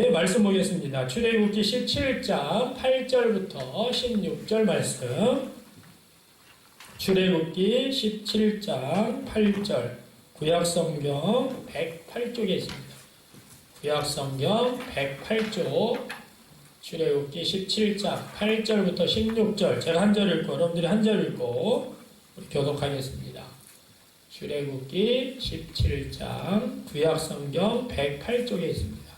네, 말씀 보겠습니다. 출애굽기 17장 8절부터 16절 말씀. 출애굽기 17장 8절. 구약성경 108쪽에 있습니다. 구약성경 108쪽. 출애굽기 17장 8절부터 16절. 제가 한 절 읽고 여러분들이 한 절 읽고 우리 교독하겠습니다. 출애굽기 17장 구약성경 108쪽에 있습니다.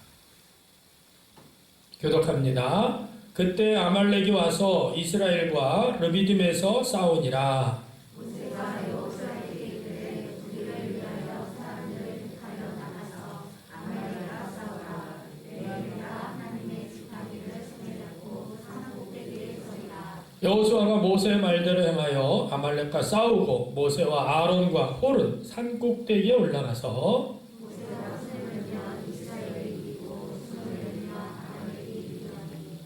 교독합니다. 그때 아말렉이 와서 이스라엘과 르비딤에서 싸우니라. 모세가 여호수아에게 이르되 우리를 위하여 사람들을 택하여 나가서 아말렉과 싸우라. 내가 하나님의 지팡이를 손에 잡고 산 꼭대기에 서리라. 여호수아가 모세의 말대로 행하여 아말렉과 싸우고 모세와 아론과 홀은 산 꼭대기에 올라가서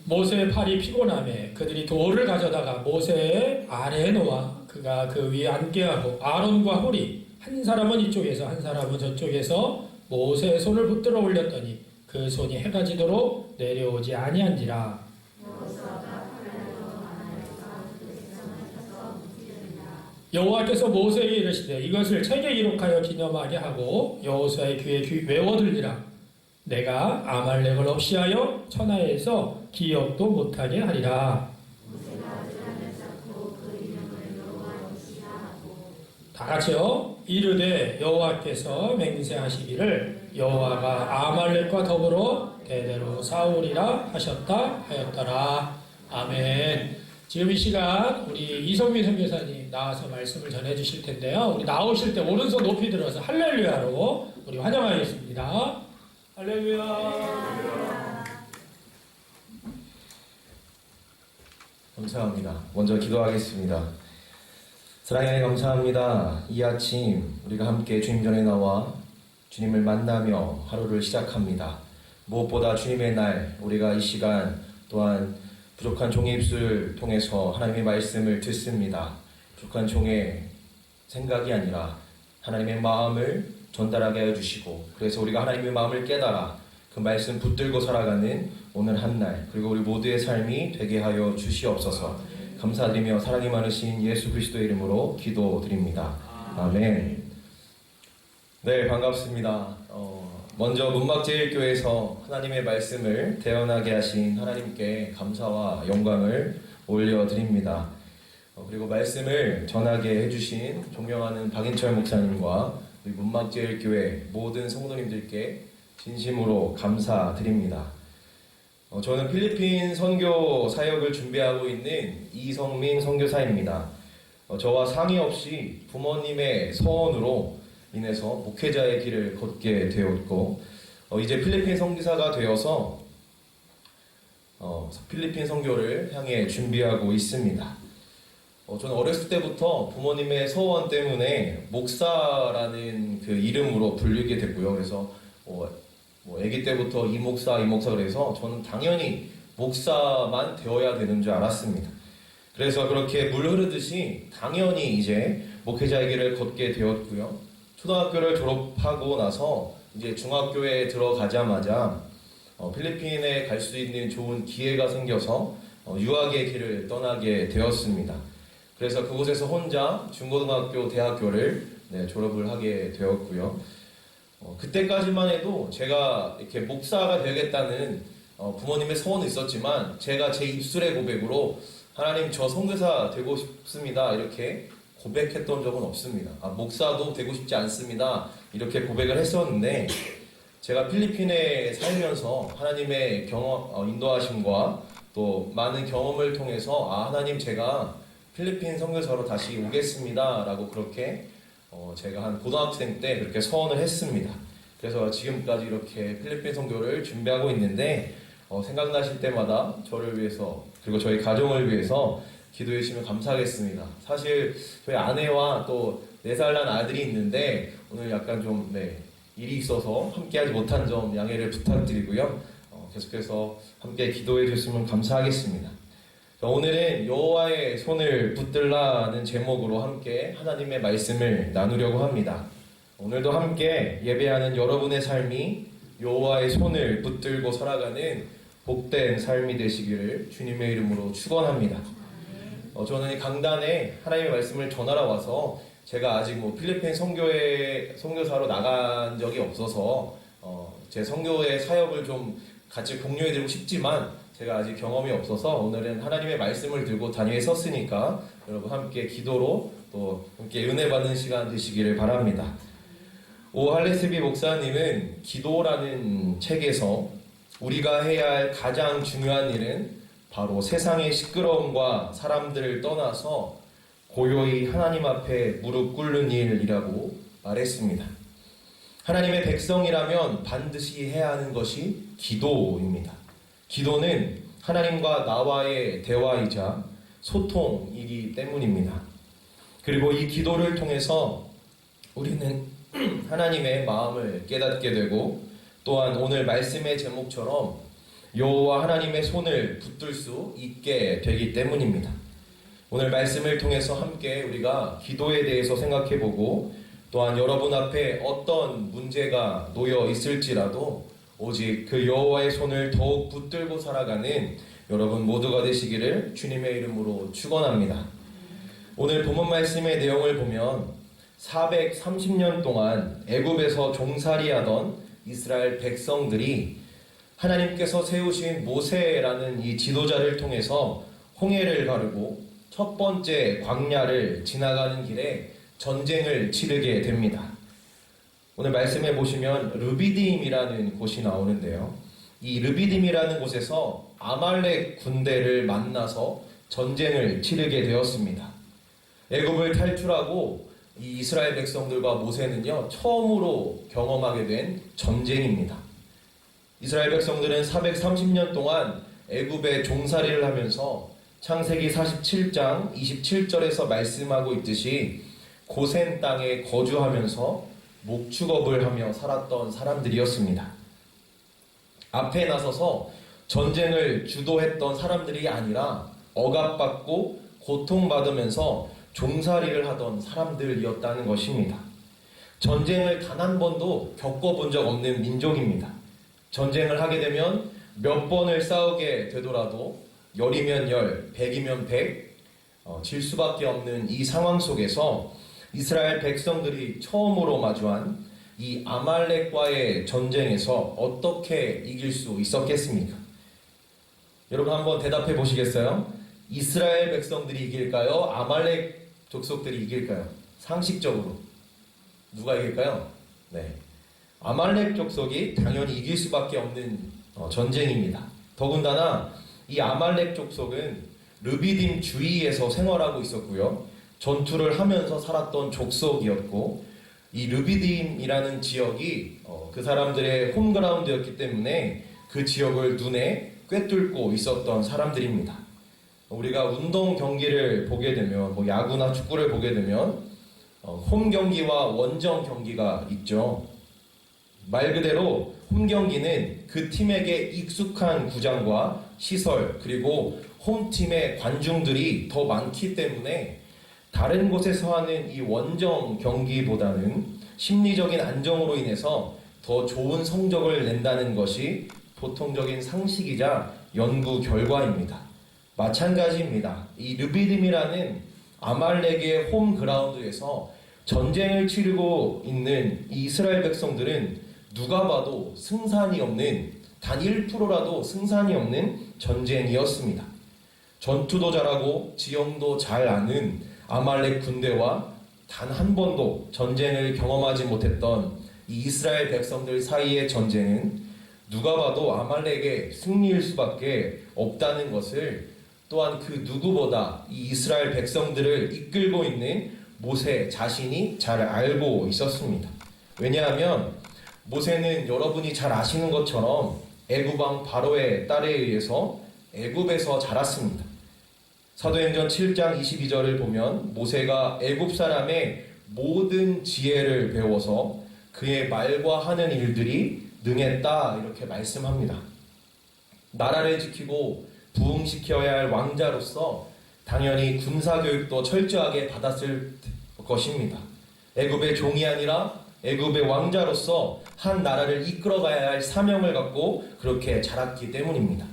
모세의 팔이 피곤하매 그들이 돌을 가져다가 모세의 아래에 놓아 그가 그 위에 앉게 하고 아론과 홀이 한 사람은 이쪽에서 한 사람은 저쪽에서 모세의 손을 붙들어 올렸더니 그 손이 해가 지도록 내려오지 아니한지라. 여호와께서 모세에게 이르시되 이것을 책에 기록하여 기념하게 하고 여호수아의 귀에 외워 들리라. 내가 아말렉을 없이하여 천하에서 기억도 못하게 하리라. 다 같이요. 이르되 여호와께서 맹세하시기를 여호와가 아말렉과 더불어 대대로 싸우리라 하셨다 하였더라. 아멘. 지금 이 시간 우리 이성민 선교사님 나와서 말씀을 전해 주실 텐데요. 우리 나오실 때 오른손 높이 들어서 할렐루야로 우리 환영하겠습니다. 할렐루야. 감사합니다. 먼저 기도하겠습니다. 사랑에 감사합니다. 이 아침 우리가 함께 주님 전에 나와 주님을 만나며 하루를 시작합니다. 무엇보다 주님의 날 우리가 이 시간 또한 부족한 종의 입술을 통해서 하나님의 말씀을 듣습니다. 부족한 종의 생각이 아니라 하나님의 마음을 전달하게 해주시고 그래서 우리가 하나님의 마음을 깨달아 그 말씀 붙들고 살아가는 오늘 한날 그리고 우리 모두의 삶이 되게 하여 주시옵소서. 감사드리며 사랑이 많으신 예수 그리스도의 이름으로 기도드립니다. 아멘. 네, 반갑습니다. 먼저 문막제일교회에서 하나님의 말씀을 대언하게 하신 하나님께 감사와 영광을 올려드립니다. 그리고 말씀을 전하게 해주신 존경하는 박인철 목사님과 우리 문막제일교회 모든 성도님들께 진심으로 감사드립니다. 저는 필리핀 선교 사역을 준비하고 있는 이성민 선교사입니다. 저와 상의 없이 부모님의 서원으로 인해서 목회자의 길을 걷게 되었고 이제 필리핀 선교사가 되어서 필리핀 선교를 향해 준비하고 있습니다. 저는 어렸을 때부터 부모님의 서원 때문에 목사라는 그 이름으로 불리게 됐고요. 그래서 아기 때부터 이 목사 그래서 저는 당연히 목사만 되어야 되는 줄 알았습니다. 그래서 그렇게 물 흐르듯이 당연히 이제 목회자의 길을 걷게 되었고요. 초등학교를 졸업하고 나서 이제 중학교에 들어가자마자 필리핀에 갈 수 있는 좋은 기회가 생겨서 유학의 길을 떠나게 되었습니다. 그래서 그곳에서 혼자 중고등학교, 대학교를 졸업을 하게 되었고요. 그때까지만 해도 제가 이렇게 목사가 되겠다는 부모님의 소원은 있었지만 제가 제 입술의 고백으로 하나님 저 선교사 되고 싶습니다 이렇게 고백했던 적은 없습니다. 목사도 되고 싶지 않습니다 이렇게 고백을 했었는데 제가 필리핀에 살면서 하나님의 인도하심과 또 많은 경험을 통해서 하나님 제가 필리핀 선교사로 다시 오겠습니다 라고 그렇게 제가 한 고등학생 때 그렇게 서원을 했습니다. 그래서 지금까지 이렇게 필리핀 선교를 준비하고 있는데 생각나실 때마다 저를 위해서 그리고 저희 가정을 위해서 기도해 주시면 감사하겠습니다. 사실 저희 아내와 또 4살 난 아들이 있는데 오늘 약간 좀 일이 있어서 함께하지 못한 점 양해를 부탁드리고요. 계속해서 함께 기도해 주시면 감사하겠습니다. 오늘은 여호와의 손을 붙들라는 제목으로 함께 하나님의 말씀을 나누려고 합니다. 오늘도 함께 예배하는 여러분의 삶이 여호와의 손을 붙들고 살아가는 복된 삶이 되시기를 주님의 이름으로 축원합니다. 저는 이 강단에 하나님의 말씀을 전하러 와서 제가 아직 필리핀 선교사로 나간 적이 없어서 제 선교의 사역을 좀 같이 공유해드리고 싶지만 제가 아직 경험이 없어서 오늘은 하나님의 말씀을 들고 단위에 섰으니까 여러분 함께 기도로 또 함께 은혜 받는 시간 되시기를 바랍니다. 오 할레스비 목사님은 기도라는 책에서 우리가 해야 할 가장 중요한 일은 바로 세상의 시끄러움과 사람들을 떠나서 고요히 하나님 앞에 무릎 꿇는 일이라고 말했습니다. 하나님의 백성이라면 반드시 해야 하는 것이 기도입니다. 기도는 하나님과 나와의 대화이자 소통이기 때문입니다. 그리고 이 기도를 통해서 우리는 하나님의 마음을 깨닫게 되고 또한 오늘 말씀의 제목처럼 여호와 하나님의 손을 붙들 수 있게 되기 때문입니다. 오늘 말씀을 통해서 함께 우리가 기도에 대해서 생각해보고 또한 여러분 앞에 어떤 문제가 놓여 있을지라도 오직 그 여호와의 손을 더욱 붙들고 살아가는 여러분 모두가 되시기를 주님의 이름으로 축원합니다. 오늘 본문 말씀의 내용을 보면 430년 동안 애굽에서 종살이하던 이스라엘 백성들이 하나님께서 세우신 모세라는 이 지도자를 통해서 홍해를 가르고 첫 번째 광야를 지나가는 길에 전쟁을 치르게 됩니다. 오늘 말씀해 보시면 르비딤이라는 곳이 나오는데요. 이 르비딤이라는 곳에서 아말렉 군대를 만나서 전쟁을 치르게 되었습니다. 애굽을 탈출하고 이 이스라엘 백성들과 모세는요 처음으로 경험하게 된 전쟁입니다. 이스라엘 백성들은 430년 동안 애굽에 종살이를 하면서 창세기 47장 27절에서 말씀하고 있듯이 고센 땅에 거주하면서 목축업을 하며 살았던 사람들이었습니다. 앞에 나서서 전쟁을 주도했던 사람들이 아니라 억압받고 고통받으면서 종살이를 하던 사람들이었다는 것입니다. 전쟁을 단 한 번도 겪어본 적 없는 민족입니다. 전쟁을 하게 되면 몇 번을 싸우게 되더라도 열이면 열, 백이면 백, 질 수밖에 없는 이 상황 속에서 이스라엘 백성들이 처음으로 마주한 이 아말렉과의 전쟁에서 어떻게 이길 수 있었겠습니까? 여러분 한번 대답해 보시겠어요? 이스라엘 백성들이 이길까요? 아말렉 족속들이 이길까요? 상식적으로 누가 이길까요? 네, 아말렉 족속이 당연히 이길 수밖에 없는 전쟁입니다. 더군다나 이 아말렉 족속은 르비딤 주위에서 생활하고 있었고요. 전투를 하면서 살았던 족속이었고 이 르비딤이라는 지역이 그 사람들의 홈그라운드였기 때문에 그 지역을 눈에 꿰뚫고 있었던 사람들입니다. 우리가 운동 경기를 보게 되면 야구나 축구를 보게 되면 홈 경기와 원정 경기가 있죠. 말 그대로 홈 경기는 그 팀에게 익숙한 구장과 시설 그리고 홈팀의 관중들이 더 많기 때문에 다른 곳에서 하는 이 원정 경기보다는 심리적인 안정으로 인해서 더 좋은 성적을 낸다는 것이 보통적인 상식이자 연구 결과입니다. 마찬가지입니다. 이 르비딤이라는 아말렉의 홈그라운드에서 전쟁을 치르고 있는 이 이스라엘 백성들은 누가 봐도 승산이 없는 단 1%라도 승산이 없는 전쟁이었습니다. 전투도 잘하고 지형도 잘 아는 아말렉 군대와 단 한 번도 전쟁을 경험하지 못했던 이 이스라엘 백성들 사이의 전쟁은 누가 봐도 아말렉의 승리일 수밖에 없다는 것을 또한 그 누구보다 이 이스라엘 백성들을 이끌고 있는 모세 자신이 잘 알고 있었습니다. 왜냐하면 모세는 여러분이 잘 아시는 것처럼 애굽왕 바로의 딸에 의해서 애굽에서 자랐습니다. 사도행전 7장 22절을 보면 모세가 애굽 사람의 모든 지혜를 배워서 그의 말과 하는 일들이 능했다 이렇게 말씀합니다. 나라를 지키고 부흥시켜야 할 왕자로서 당연히 군사교육도 철저하게 받았을 것입니다. 애굽의 종이 아니라 애굽의 왕자로서 한 나라를 이끌어가야 할 사명을 갖고 그렇게 자랐기 때문입니다.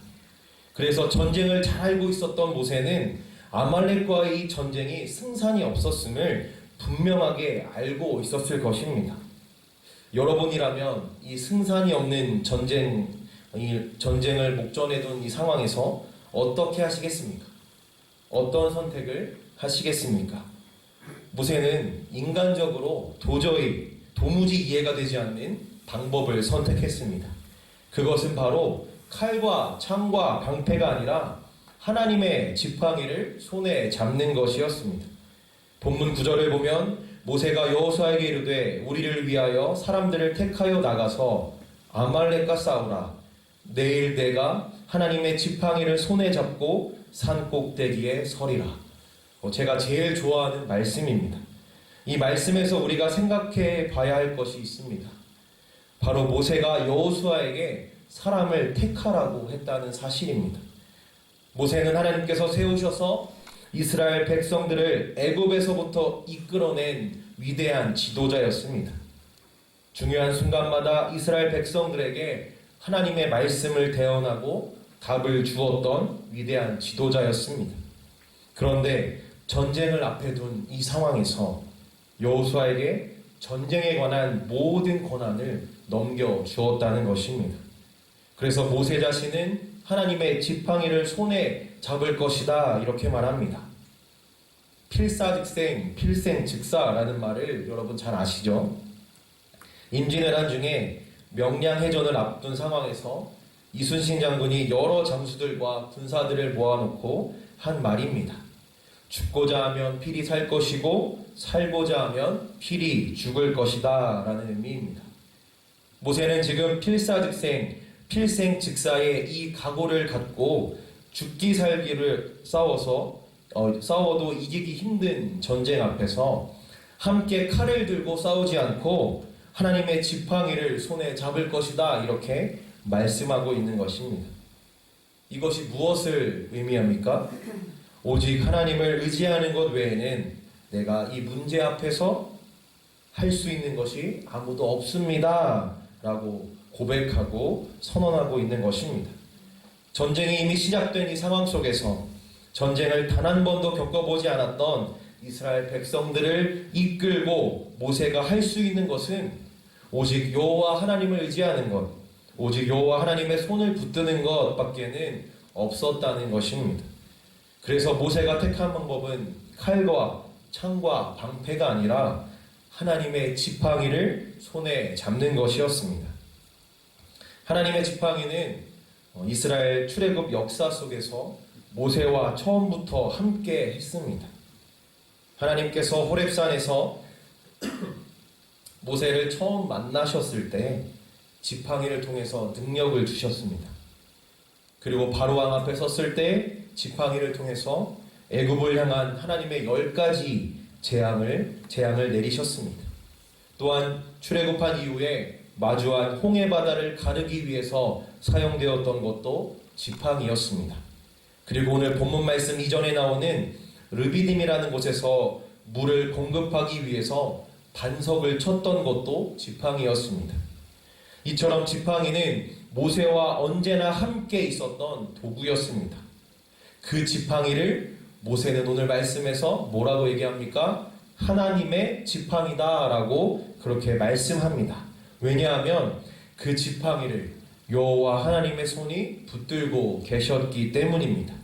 그래서 전쟁을 잘 알고 있었던 모세는 아말렉과의 이 전쟁이 승산이 없었음을 분명하게 알고 있었을 것입니다. 여러분이라면 이 승산이 없는 전쟁을 목전에 둔 이 상황에서 어떻게 하시겠습니까? 어떤 선택을 하시겠습니까? 모세는 인간적으로 도무지 이해가 되지 않는 방법을 선택했습니다. 그것은 바로 칼과 창과 방패가 아니라 하나님의 지팡이를 손에 잡는 것이었습니다. 본문 9절을 보면 모세가 여호수아에게 이르되 우리를 위하여 사람들을 택하여 나가서 아말렉과 싸우라. 내일 내가 하나님의 지팡이를 손에 잡고 산 꼭대기에 서리라. 제가 제일 좋아하는 말씀입니다. 이 말씀에서 우리가 생각해 봐야 할 것이 있습니다. 바로 모세가 여호수아에게 사람을 택하라고 했다는 사실입니다. 모세는 하나님께서 세우셔서 이스라엘 백성들을 애굽에서부터 이끌어낸 위대한 지도자였습니다. 중요한 순간마다 이스라엘 백성들에게 하나님의 말씀을 대언하고 답을 주었던 위대한 지도자였습니다. 그런데 전쟁을 앞에 둔 이 상황에서 여호수아에게 전쟁에 관한 모든 권한을 넘겨주었다는 것입니다. 그래서 모세 자신은 하나님의 지팡이를 손에 잡을 것이다 이렇게 말합니다. 필사즉생, 필생즉사라는 말을 여러분 잘 아시죠? 임진왜란 중에 명량해전을 앞둔 상황에서 이순신 장군이 여러 장수들과 군사들을 모아놓고 한 말입니다. 죽고자 하면 필히 살 것이고 살고자 하면 필히 죽을 것이다 라는 의미입니다. 모세는 지금 필사즉생, 필생즉사의 이 각오를 갖고 죽기 살기를 싸워도 이기기 힘든 전쟁 앞에서 함께 칼을 들고 싸우지 않고 하나님의 지팡이를 손에 잡을 것이다 이렇게 말씀하고 있는 것입니다. 이것이 무엇을 의미합니까? 오직 하나님을 의지하는 것 외에는 내가 이 문제 앞에서 할 수 있는 것이 아무도 없습니다 라고 고백하고 선언하고 있는 것입니다. 전쟁이 이미 시작된 이 상황 속에서 전쟁을 단 한 번도 겪어보지 않았던 이스라엘 백성들을 이끌고 모세가 할 수 있는 것은 오직 여호와 하나님을 의지하는 것, 오직 여호와 하나님의 손을 붙드는 것밖에는 없었다는 것입니다. 그래서 모세가 택한 방법은 칼과 창과 방패가 아니라 하나님의 지팡이를 손에 잡는 것이었습니다. 하나님의 지팡이는 이스라엘 출애굽 역사 속에서 모세와 처음부터 함께 했습니다. 하나님께서 호렙산에서 모세를 처음 만나셨을 때 지팡이를 통해서 능력을 주셨습니다. 그리고 바로왕 앞에 섰을 때 지팡이를 통해서 애굽을 향한 하나님의 10가지 재앙을 내리셨습니다. 또한 출애굽한 이후에 마주한 홍해 바다를 가르기 위해서 사용되었던 것도 지팡이였습니다. 그리고 오늘 본문 말씀 이전에 나오는 르비딤이라는 곳에서 물을 공급하기 위해서 반석을 쳤던 것도 지팡이였습니다. 이처럼 지팡이는 모세와 언제나 함께 있었던 도구였습니다. 그 지팡이를 모세는 오늘 말씀에서 뭐라고 얘기합니까? 하나님의 지팡이다 라고 그렇게 말씀합니다. 왜냐하면 그 지팡이를 여호와 하나님의 손이 붙들고 계셨기 때문입니다.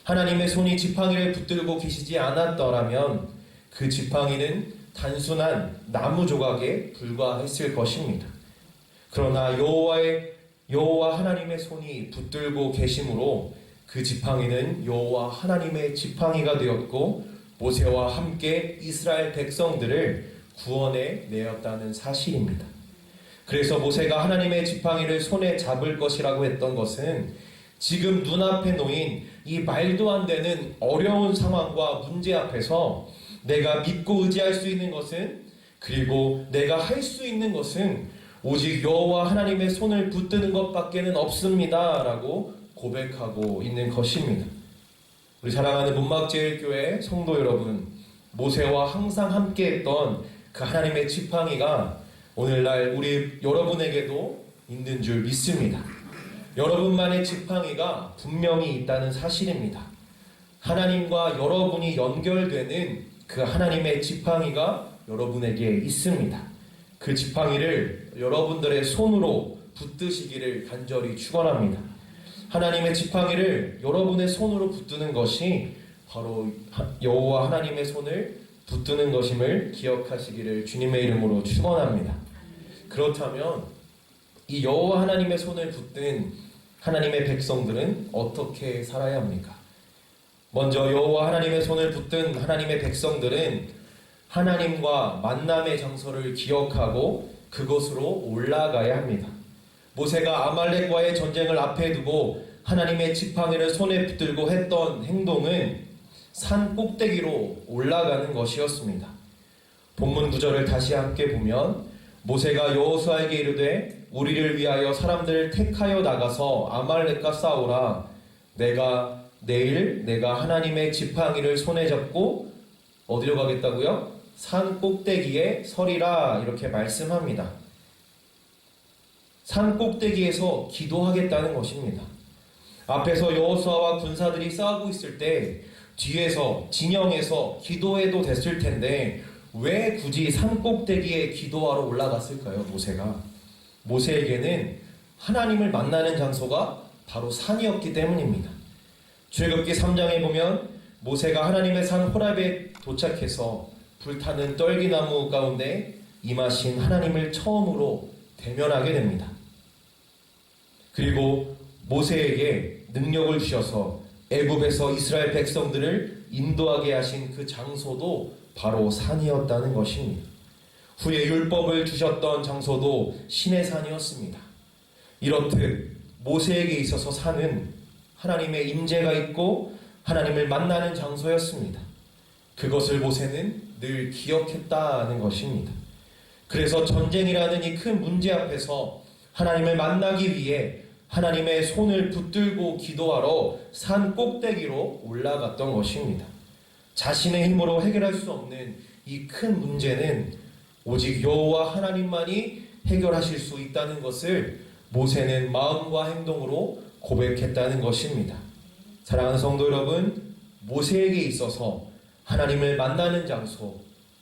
하나님의 손이 지팡이를 붙들고 계시지 않았더라면 그 지팡이는 단순한 나무 조각에 불과했을 것입니다. 그러나 여호와 하나님의 손이 붙들고 계심으로 그 지팡이는 여호와 하나님의 지팡이가 되었고 모세와 함께 이스라엘 백성들을 구원해 내었다는 사실입니다. 그래서 모세가 하나님의 지팡이를 손에 잡을 것이라고 했던 것은 지금 눈앞에 놓인 이 말도 안 되는 어려운 상황과 문제 앞에서 내가 믿고 의지할 수 있는 것은, 그리고 내가 할 수 있는 것은 오직 여호와 하나님의 손을 붙드는 것밖에는 없습니다 라고 고백하고 있는 것입니다. 우리 사랑하는 문막제일교회 성도 여러분, 모세와 항상 함께했던 그 하나님의 지팡이가 오늘날 우리 여러분에게도 있는 줄 믿습니다. 여러분만의 지팡이가 분명히 있다는 사실입니다. 하나님과 여러분이 연결되는 그 하나님의 지팡이가 여러분에게 있습니다. 그 지팡이를 여러분들의 손으로 붙드시기를 간절히 축원합니다. 하나님의 지팡이를 여러분의 손으로 붙드는 것이 바로 여호와 하나님의 손을 붙드는 것임을 기억하시기를 주님의 이름으로 축원합니다. 그렇다면 이 여호와 하나님의 손을 붙든 하나님의 백성들은 어떻게 살아야 합니까? 먼저 여호와 하나님의 손을 붙든 하나님의 백성들은 하나님과 만남의 장소를 기억하고 그곳으로 올라가야 합니다. 모세가 아말렉과의 전쟁을 앞에 두고 하나님의 지팡이를 손에 붙들고 했던 행동은 산 꼭대기로 올라가는 것이었습니다. 본문 구절을 다시 함께 보면 모세가 여호수아에게 이르되 우리를 위하여 사람들을 택하여 나가서 아말렉과 싸우라. 내가 하나님의 지팡이를 손에 잡고 어디로 가겠다고요? 산 꼭대기에 서리라. 이렇게 말씀합니다. 산 꼭대기에서 기도하겠다는 것입니다. 앞에서 여호수아와 군사들이 싸우고 있을 때 뒤에서 진영에서 기도해도 됐을 텐데 왜 굳이 산 꼭대기에 기도하러 올라갔을까요? 모세에게는 하나님을 만나는 장소가 바로 산이었기 때문입니다. 출애굽기 3장에 보면 모세가 하나님의 산 호렙에 도착해서 불타는 떨기나무 가운데 임하신 하나님을 처음으로 대면하게 됩니다. 그리고 모세에게 능력을 주셔서 애굽에서 이스라엘 백성들을 인도하게 하신 그 장소도 바로 산이었다는 것입니다. 후에 율법을 주셨던 장소도 신의 산이었습니다. 이렇듯 모세에게 있어서 산은 하나님의 임재가 있고 하나님을 만나는 장소였습니다. 그것을 모세는 늘 기억했다는 것입니다. 그래서 전쟁이라는 이 큰 문제 앞에서 하나님을 만나기 위해 하나님의 손을 붙들고 기도하러 산 꼭대기로 올라갔던 것입니다. 자신의 힘으로 해결할 수 없는 이 큰 문제는 오직 여호와 하나님만이 해결하실 수 있다는 것을 모세는 마음과 행동으로 고백했다는 것입니다. 사랑하는 성도 여러분, 모세에게 있어서 하나님을 만나는 장소,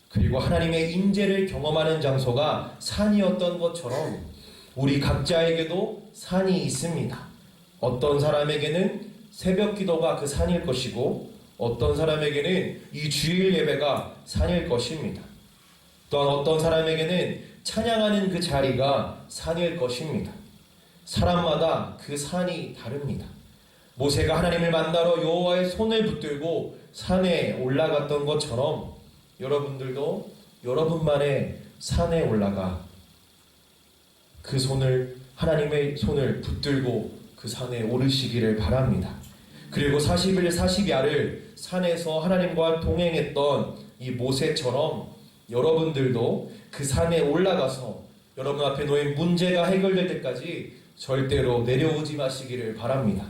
그리고 하나님의 임재를 경험하는 장소가 산이었던 것처럼 우리 각자에게도 산이 있습니다. 어떤 사람에게는 새벽 기도가 그 산일 것이고 어떤 사람에게는 이 주일 예배가 산일 것입니다. 또한 어떤 사람에게는 찬양하는 그 자리가 산일 것입니다. 사람마다 그 산이 다릅니다. 모세가 하나님을 만나러 여호와의 손을 붙들고 산에 올라갔던 것처럼 여러분들도 여러분만의 산에 올라가 그 손을, 하나님의 손을 붙들고 그 산에 오르시기를 바랍니다. 그리고 40일 40야를 산에서 하나님과 동행했던 이 모세처럼 여러분들도 그 산에 올라가서 여러분 앞에 놓인 문제가 해결될 때까지 절대로 내려오지 마시기를 바랍니다.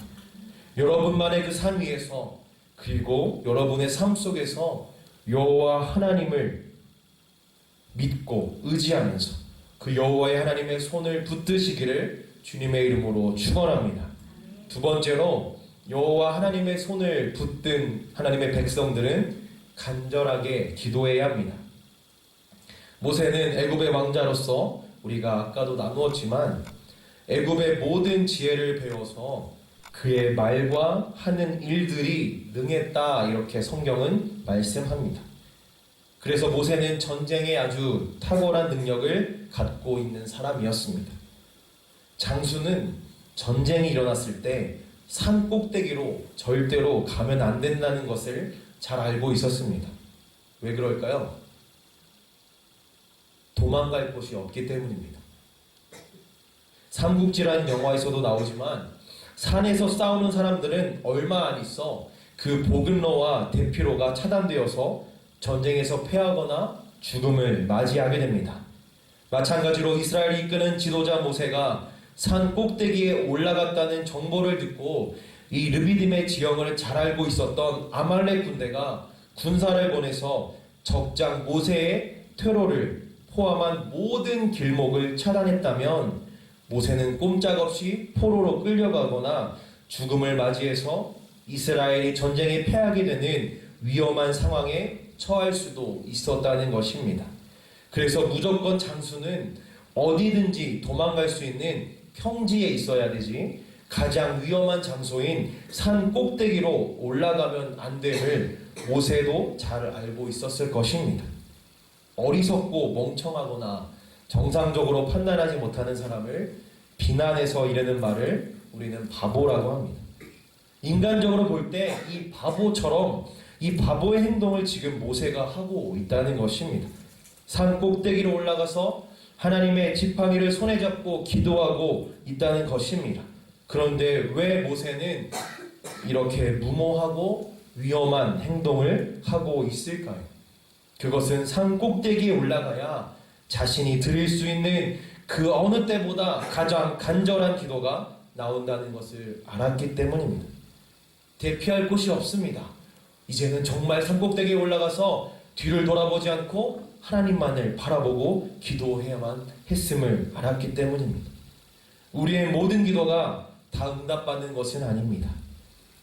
여러분만의 그 산 위에서, 그리고 여러분의 삶 속에서 여호와 하나님을 믿고 의지하면서 그 여호와의 하나님의 손을 붙드시기를 주님의 이름으로 축원합니다. 두 번째로, 여호와 하나님의 손을 붙든 하나님의 백성들은 간절하게 기도해야 합니다. 모세는 애굽의 왕자로서 우리가 아까도 나누었지만 애굽의 모든 지혜를 배워서 그의 말과 하는 일들이 능했다, 이렇게 성경은 말씀합니다. 그래서 모세는 전쟁에 아주 탁월한 능력을 갖고 있는 사람이었습니다. 장수는 전쟁이 일어났을 때 산 꼭대기로 절대로 가면 안 된다는 것을 잘 알고 있었습니다. 왜 그럴까요? 도망갈 곳이 없기 때문입니다. 삼국지라는 영화에서도 나오지만 산에서 싸우는 사람들은 얼마 안 있어 그 보급로와 대피로가 차단되어서 전쟁에서 패하거나 죽음을 맞이하게 됩니다. 마찬가지로 이스라엘을 이끄는 지도자 모세가 산 꼭대기에 올라갔다는 정보를 듣고 이 르비딤의 지형을 잘 알고 있었던 아말렉 군대가 군사를 보내서 적장 모세의 퇴로를 포함한 모든 길목을 차단했다면 모세는 꼼짝없이 포로로 끌려가거나 죽음을 맞이해서 이스라엘이 전쟁에 패하게 되는 위험한 상황에 처할 수도 있었다는 것입니다. 그래서 무조건 장수는 어디든지 도망갈 수 있는 평지에 있어야 되지 가장 위험한 장소인 산 꼭대기로 올라가면 안 됨을 모세도 잘 알고 있었을 것입니다. 어리석고 멍청하거나 정상적으로 판단하지 못하는 사람을 비난해서 이르는 말을 우리는 바보라고 합니다. 인간적으로 볼 때 이 바보처럼 이 바보의 행동을 지금 모세가 하고 있다는 것입니다. 산 꼭대기로 올라가서 하나님의 지팡이를 손에 잡고 기도하고 있다는 것입니다. 그런데 왜 모세는 이렇게 무모하고 위험한 행동을 하고 있을까요? 그것은 산 꼭대기에 올라가야 자신이 드릴 수 있는 그 어느 때보다 가장 간절한 기도가 나온다는 것을 알았기 때문입니다. 대피할 곳이 없습니다. 이제는 정말 산 꼭대기에 올라가서 뒤를 돌아보지 않고 하나님만을 바라보고 기도해야만 했음을 알았기 때문입니다. 우리의 모든 기도가 다 응답받는 것은 아닙니다.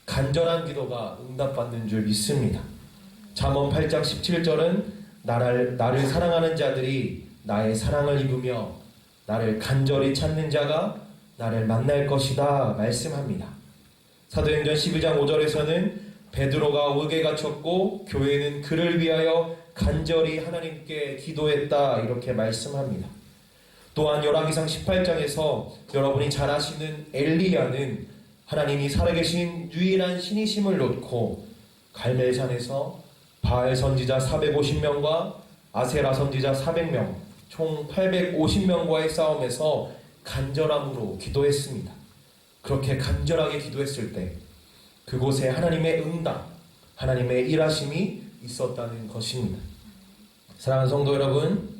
간절한 기도가 응답받는 줄 믿습니다. 잠언 8장 17절은 나를 사랑하는 자들이 나의 사랑을 입으며 나를 간절히 찾는 자가 나를 만날 것이다 말씀합니다. 사도행전 12장 5절에서는 베드로가 옥에 갇혔고 교회는 그를 위하여 간절히 하나님께 기도했다 이렇게 말씀합니다. 또한 열왕기상 18장에서 여러분이 잘 아시는 엘리야는 하나님이 살아계신 유일한 신이심을 놓고 갈멜산에서 바알 선지자 450명과 아세라 선지자 400명 총 850명과의 싸움에서 간절함으로 기도했습니다. 그렇게 간절하게 기도했을 때 그곳에 하나님의 응답, 하나님의 일하심이 있었다는 것입니다. 사랑하는 성도 여러분,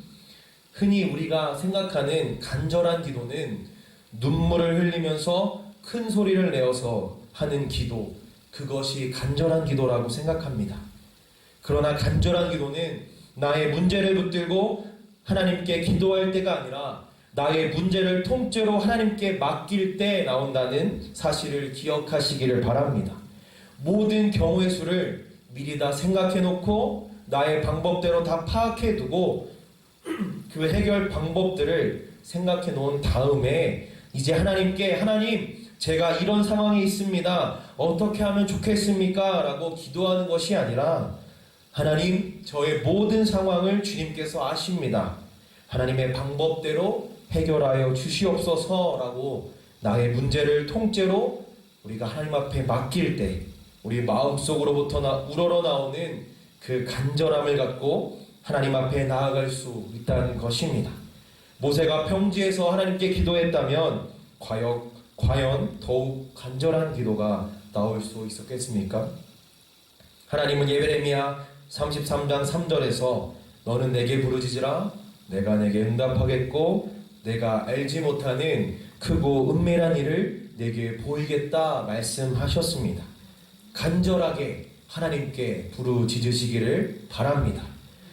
흔히 우리가 생각하는 간절한 기도는 눈물을 흘리면서 큰 소리를 내어서 하는 기도, 그것이 간절한 기도라고 생각합니다. 그러나 간절한 기도는 나의 문제를 붙들고 하나님께 기도할 때가 아니라 나의 문제를 통째로 하나님께 맡길 때 나온다는 사실을 기억하시기를 바랍니다. 모든 경우의 수를 미리 다 생각해 놓고 나의 방법대로 다 파악해 두고 그 해결 방법들을 생각해 놓은 다음에 이제 하나님께 하나님 제가 이런 상황에 있습니다. 어떻게 하면 좋겠습니까? 라고 기도하는 것이 아니라 하나님 저의 모든 상황을 주님께서 아십니다. 하나님의 방법대로 해결하여 주시옵소서라고 나의 문제를 통째로 우리가 하나님 앞에 맡길 때 우리 마음속으로부터 우러러 나오는 그 간절함을 갖고 하나님 앞에 나아갈 수 있다는 것입니다. 모세가 평지에서 하나님께 기도했다면 과연 더욱 간절한 기도가 나올 수 있었겠습니까? 하나님은 예레미야 33장 3절에서 너는 내게 부르짖으라 내가 내게 응답하겠고 내가 알지 못하는 크고 은밀한 일을 내게 보이겠다 말씀하셨습니다. 간절하게 하나님께 부르짖으시기를 바랍니다.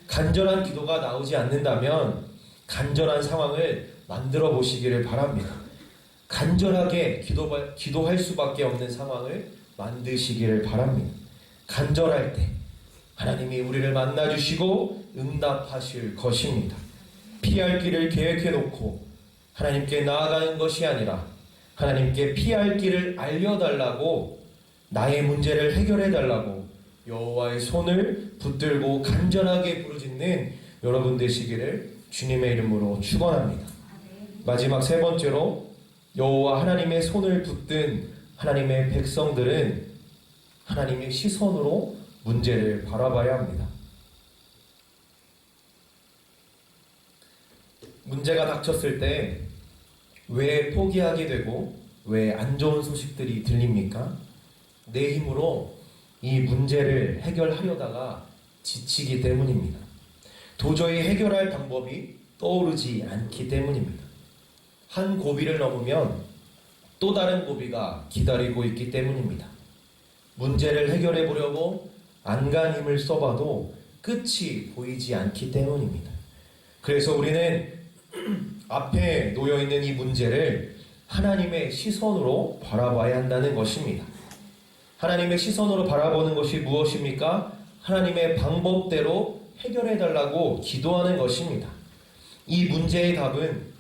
간절한 기도가 나오지 않는다면 간절한 상황을 만들어 보시기를 바랍니다. 간절하게 기도할 수밖에 없는 상황을 만드시기를 바랍니다. 간절할 때 하나님이 우리를 만나주시고 응답하실 것입니다. 피할 길을 계획해 놓고 하나님께 나아가는 것이 아니라 하나님께 피할 길을 알려달라고 나의 문제를 해결해달라고 여호와의 손을 붙들고 간절하게 부르짖는 여러분 되시기를 주님의 이름으로 축원합니다. 마지막 세 번째로 여호와 하나님의 손을 붙든 하나님의 백성들은 하나님의 시선으로 문제를 바라봐야 합니다. 문제가 닥쳤을 때 왜 포기하게 되고 왜 안 좋은 소식들이 들립니까? 내 힘으로 이 문제를 해결하려다가 지치기 때문입니다. 도저히 해결할 방법이 떠오르지 않기 때문입니다. 한 고비를 넘으면 또 다른 고비가 기다리고 있기 때문입니다. 문제를 해결해 보려고 안간 힘을 써봐도 끝이 보이지 않기 때문입니다. 그래서 우리는 앞에 놓여 있는 이 문제를 하나님의 시선으로 바라봐야 한다는 것입니다. 하나님의 시선으로 바라보는 것이 무엇입니까? 하나님의 방법대로 해결해 달라고 기도하는 것입니다. 이 문제의 답은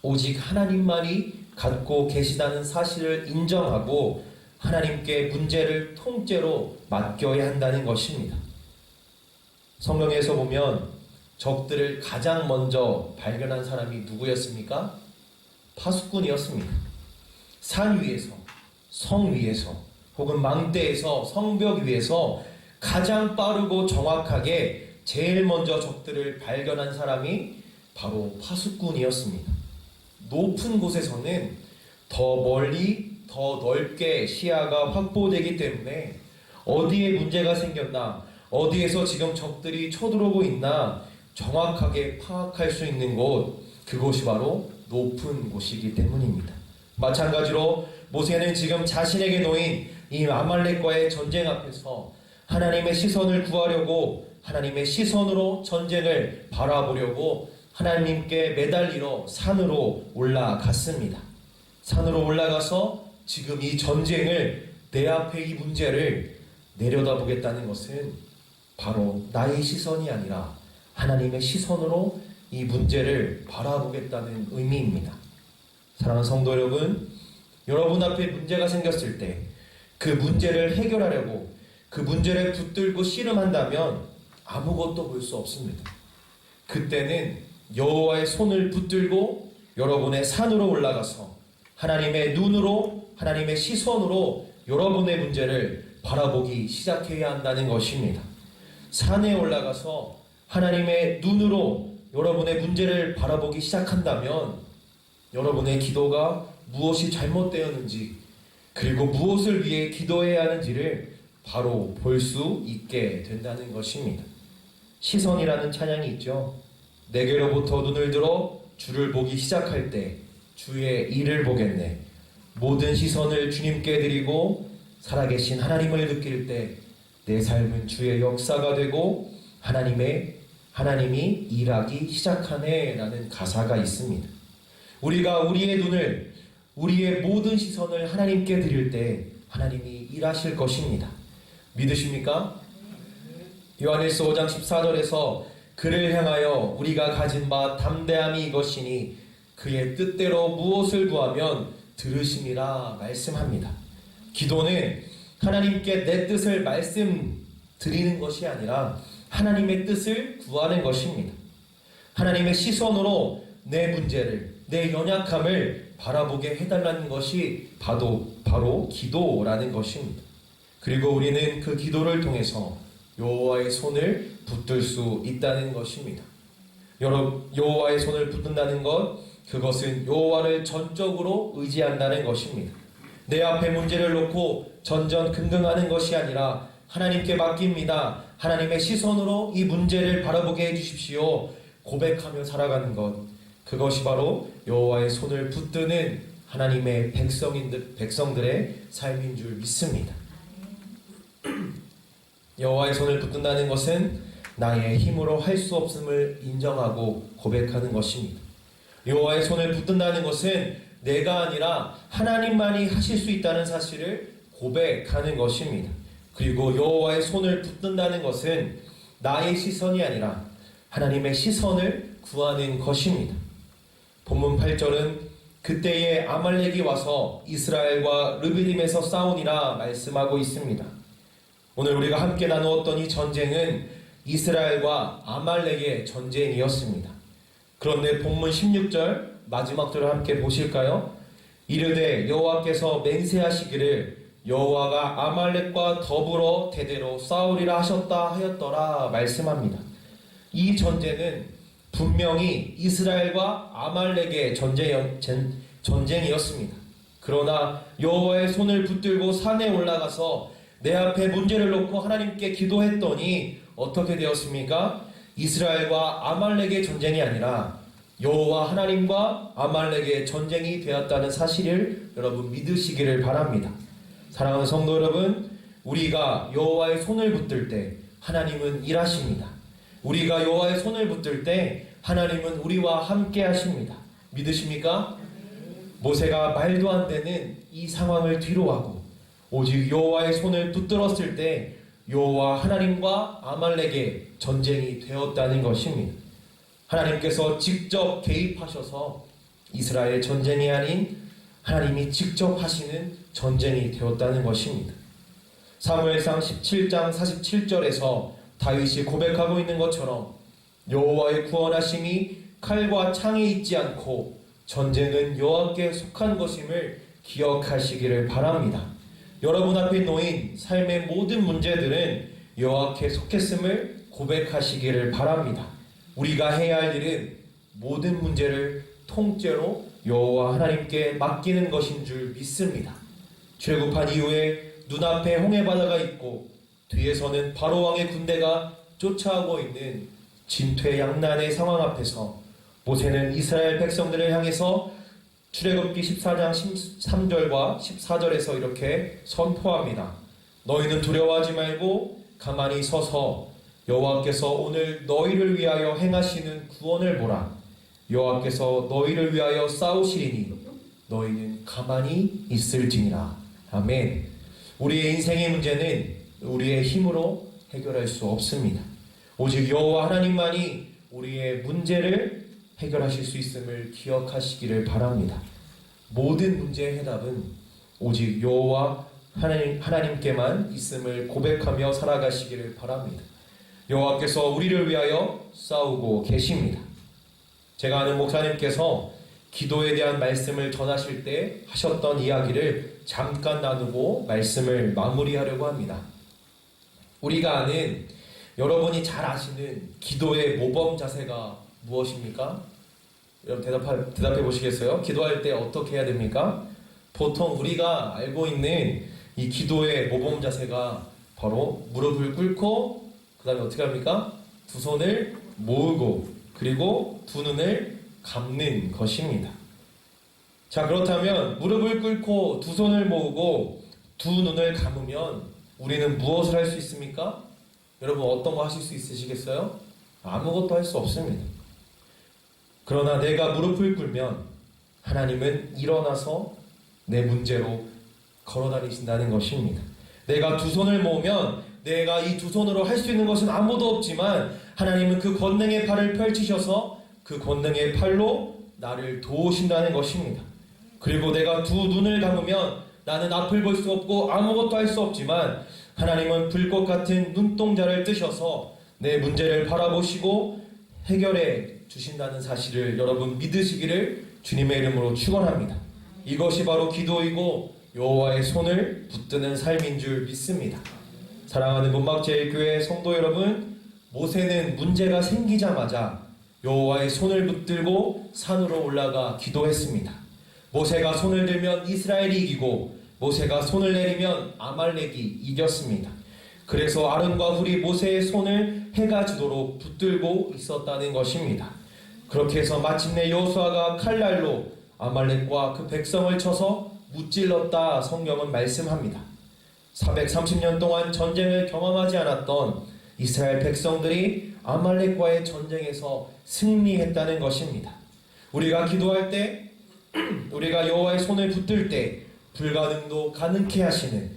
오직 하나님만이 갖고 계시다는 사실을 인정하고 하나님께 문제를 통째로 맡겨야 한다는 것입니다. 성경에서 보면 적들을 가장 먼저 발견한 사람이 누구였습니까? 파수꾼이었습니다. 산 위에서, 성 위에서, 혹은 망대에서, 성벽 위에서 가장 빠르고 정확하게 제일 먼저 적들을 발견한 사람이 바로 파수꾼이었습니다. 높은 곳에서는 더 멀리, 더 넓게 시야가 확보되기 때문에 어디에 문제가 생겼나, 어디에서 지금 적들이 쳐들어오고 있나 정확하게 파악할 수 있는 곳, 그곳이 바로 높은 곳이기 때문입니다. 마찬가지로 모세는 지금 자신에게 놓인 이 아말렉과의 전쟁 앞에서 하나님의 시선을 구하려고 하나님의 시선으로 전쟁을 바라보려고 하나님께 매달리러 산으로 올라갔습니다. 산으로 올라가서 지금 이 전쟁을, 내 앞에 이 문제를 내려다보겠다는 것은 바로 나의 시선이 아니라 하나님의 시선으로 이 문제를 바라보겠다는 의미입니다. 사랑하는 성도 여러분, 여러분 앞에 문제가 생겼을 때 그 문제를 해결하려고 그 문제를 붙들고 씨름한다면 아무것도 볼 수 없습니다. 그때는 여호와의 손을 붙들고 여러분의 산으로 올라가서 하나님의 눈으로, 하나님의 시선으로 여러분의 문제를 바라보기 시작해야 한다는 것입니다. 산에 올라가서 하나님의 눈으로 여러분의 문제를 바라보기 시작한다면 여러분의 기도가 무엇이 잘못되었는지, 그리고 무엇을 위해 기도해야 하는지를 바로 볼 수 있게 된다는 것입니다. 시선이라는 찬양이 있죠. 내게로부터 눈을 들어 주를 보기 시작할 때 주의 일을 보겠네. 모든 시선을 주님께 드리고 살아계신 하나님을 느낄 때 내 삶은 주의 역사가 되고 하나님이 일하기 시작하네 라는 가사가 있습니다. 우리가 우리의 눈을, 우리의 모든 시선을 하나님께 드릴 때 하나님이 일하실 것입니다. 믿으십니까? 요한일서 5장 14절에서 그를 향하여 우리가 가진 바 담대함이 이것이니 그의 뜻대로 무엇을 구하면 들으심이라 말씀합니다. 기도는 하나님께 내 뜻을 말씀드리는 것이 아니라 하나님의 뜻을 구하는 것입니다. 하나님의 시선으로 내 문제를, 내 연약함을 바라보게 해달라는 것이 바로 기도라는 것입니다. 그리고 우리는 그 기도를 통해서 여호와의 손을 붙들 수 있다는 것입니다. 여호와의 손을 붙든다는 것, 그것은 여호와를 전적으로 의지한다는 것입니다. 내 앞에 문제를 놓고 전전긍긍하는 것이 아니라 하나님께 맡깁니다. 하나님의 시선으로 이 문제를 바라보게 해주십시오. 고백하며 살아가는 것, 그것이 바로 여호와의 손을 붙드는 하나님의 백성들의 삶인 줄 믿습니다. 여호와의 손을 붙든다는 것은 나의 힘으로 할 수 없음을 인정하고 고백하는 것입니다. 여호와의 손을 붙든다는 것은 내가 아니라 하나님만이 하실 수 있다는 사실을 고백하는 것입니다. 그리고 여호와의 손을 붙든다는 것은 나의 시선이 아니라 하나님의 시선을 구하는 것입니다. 본문 8절은 그때에 아말렉이 와서 이스라엘과 르비딤에서 싸우니라 말씀하고 있습니다. 오늘 우리가 함께 나누었던 이 전쟁은 이스라엘과 아말렉의 전쟁이었습니다. 그런데 본문 16절 마지막 절을 함께 보실까요? 이르되 여호와께서 맹세하시기를 여호와가 아말렉과 더불어 대대로 싸우리라 하셨다 하였더라 말씀합니다. 이 전쟁은 분명히 이스라엘과 아말렉의 전쟁이었습니다. 그러나 여호와의 손을 붙들고 산에 올라가서 내 앞에 문제를 놓고 하나님께 기도했더니 어떻게 되었습니까? 이스라엘과 아말렉의 전쟁이 아니라 여호와 하나님과 아말렉의 전쟁이 되었다는 사실을 여러분 믿으시기를 바랍니다. 사랑하는 성도 여러분, 우리가 여호와의 손을 붙들 때 하나님은 일하십니다. 우리가 여호와의 손을 붙들 때 하나님은 우리와 함께 하십니다. 믿으십니까? 모세가 말도 안 되는 이 상황을 뒤로하고 오직 여호와의 손을 붙들었을 때 여호와 하나님과 아말렉의 전쟁이 되었다는 것입니다. 하나님께서 직접 개입하셔서 이스라엘 전쟁이 아닌 하나님이 직접 하시는 전쟁이 되었다는 것입니다. 사무엘상 17장 47절에서 다윗이 고백하고 있는 것처럼 여호와의 구원하심이 칼과 창에 있지 않고 전쟁은 여호와께 속한 것임을 기억하시기를 바랍니다. 여러분 앞에 놓인 삶의 모든 문제들은 여호와께 속했음을 고백하시기를 바랍니다. 우리가 해야 할 일은 모든 문제를 통째로 여호와 하나님께 맡기는 것인 줄 믿습니다. 출애굽한 이후에 눈앞에 홍해바다가 있고 뒤에서는 바로왕의 군대가 쫓아오고 있는 진퇴양난의 상황 앞에서 모세는 이스라엘 백성들을 향해서 출애굽기 14장 13절과 14절에서 이렇게 선포합니다. 너희는 두려워하지 말고 가만히 서서 여호와께서 오늘 너희를 위하여 행하시는 구원을 보라. 여호와께서 너희를 위하여 싸우시리니 너희는 가만히 있을지니라. 아멘. 우리의 인생의 문제는 우리의 힘으로 해결할 수 없습니다. 오직 여호와 하나님만이 우리의 문제를 해결하실 수 있음을 기억하시기를 바랍니다. 모든 문제의 해답은 오직 여호와 하나님께만 있음을 고백하며 살아가시기를 바랍니다. 여호와께서 우리를 위하여 싸우고 계십니다. 제가 아는 목사님께서 기도에 대한 말씀을 전하실 때 하셨던 이야기를 잠깐 나누고 말씀을 마무리하려고 합니다. 우리가 아는, 여러분이 잘 아시는 기도의 모범 자세가 무엇입니까? 여러분 대답해 보시겠어요? 기도할 때 어떻게 해야 됩니까? 보통 우리가 알고 있는 이 기도의 모범 자세가 바로 무릎을 꿇고 그 다음에 어떻게 합니까? 두 손을 모으고 그리고 두 눈을 감는 것입니다. 자, 그렇다면 무릎을 꿇고 두 손을 모으고 두 눈을 감으면 우리는 무엇을 할 수 있습니까? 여러분 어떤 거 하실 수 있으시겠어요? 아무것도 할 수 없습니다. 그러나 내가 무릎을 꿇으면 하나님은 일어나서 내 문제로 걸어다니신다는 것입니다. 내가 두 손을 모으면 내가 이 두 손으로 할 수 있는 것은 아무도 없지만 하나님은 그 권능의 팔을 펼치셔서 그 권능의 팔로 나를 도우신다는 것입니다. 그리고 내가 두 눈을 감으면 나는 앞을 볼 수 없고 아무것도 할 수 없지만 하나님은 불꽃 같은 눈동자를 뜨셔서 내 문제를 바라보시고 해결해 주신다는 사실을 여러분 믿으시기를 주님의 이름으로 축원합니다. 이것이 바로 기도이고 여호와의 손을 붙드는 삶인 줄 믿습니다. 사랑하는 문막제일교회 성도 여러분, 모세는 문제가 생기자마자 여호와의 손을 붙들고 산으로 올라가 기도했습니다. 모세가 손을 들면 이스라엘이 이기고 모세가 손을 내리면 아말렉이 이겼습니다. 그래서 아론과 훌이 모세의 손을 해가 지도록 붙들고 있었다는 것입니다. 그렇게 해서 마침내 여호수아가 칼날로 아말렉과 그 백성을 쳐서 무찔렀다 성경은 말씀합니다. 430년 동안 전쟁을 경험하지 않았던 이스라엘 백성들이 아말렉과의 전쟁에서 승리했다는 것입니다. 우리가 기도할 때, 우리가 여호와의 손을 붙들 때 불가능도 가능케 하시는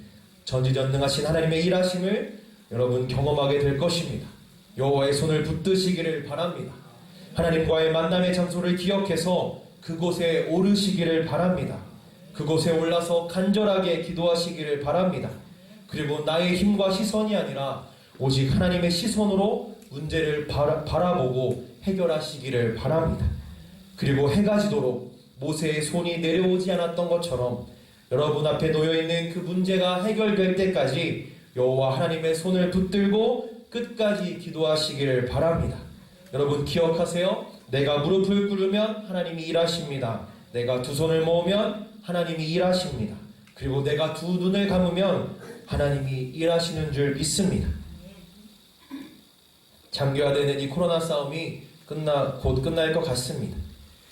전지전능하신 하나님의 일하심을 여러분 경험하게 될 것입니다. 여호와의 손을 붙드시기를 바랍니다. 하나님과의 만남의 장소를 기억해서 그곳에 오르시기를 바랍니다. 그곳에 올라서 간절하게 기도하시기를 바랍니다. 그리고 나의 힘과 시선이 아니라 오직 하나님의 시선으로 문제를 바라보고 해결하시기를 바랍니다. 그리고 해가 지도록 모세의 손이 내려오지 않았던 것처럼 여러분 앞에 놓여있는 그 문제가 해결될 때까지 여호와 하나님의 손을 붙들고 끝까지 기도하시기를 바랍니다. 여러분 기억하세요. 내가 무릎을 꿇으면 하나님이 일하십니다. 내가 두 손을 모으면 하나님이 일하십니다. 그리고 내가 두 눈을 감으면 하나님이 일하시는 줄 믿습니다. 장기화되는 이 코로나 싸움이 곧 끝날 것 같습니다.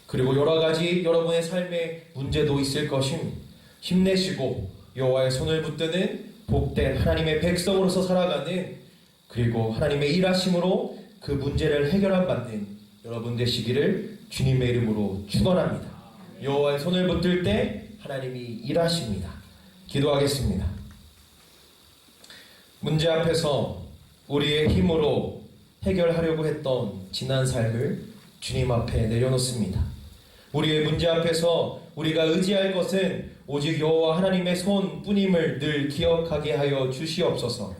그리고 여러 가지 여러분의 삶의 문제도 있을 것입니다. 힘내시고 여호와의 손을 붙드는 복된 하나님의 백성으로서 살아가는, 그리고 하나님의 일하심으로 그 문제를 해결받는 여러분 되시기를 주님의 이름으로 축원합니다. 여호와의 손을 붙들 때 하나님이 일하십니다. 기도하겠습니다. 문제 앞에서 우리의 힘으로 해결하려고 했던 지난 삶을 주님 앞에 내려놓습니다. 우리의 문제 앞에서 우리가 의지할 것은 오직 여호와 하나님의 손뿐임을 늘 기억하게 하여 주시옵소서.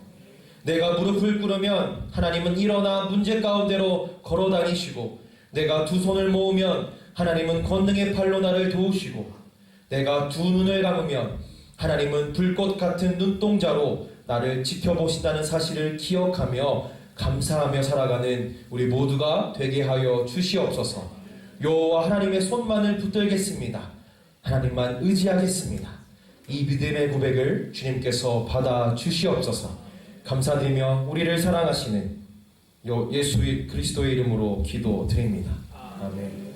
내가 무릎을 꿇으면 하나님은 일어나 문제 가운데로 걸어 다니시고, 내가 두 손을 모으면 하나님은 권능의 팔로 나를 도우시고, 내가 두 눈을 감으면 하나님은 불꽃 같은 눈동자로 나를 지켜보신다는 사실을 기억하며 감사하며 살아가는 우리 모두가 되게 하여 주시옵소서. 여호와 하나님의 손만을 붙들겠습니다. 하나님만 의지하겠습니다. 이 믿음의 고백을 주님께서 받아 주시옵소서. 감사드리며 우리를 사랑하시는 예수 그리스도의 이름으로 기도드립니다. 아멘.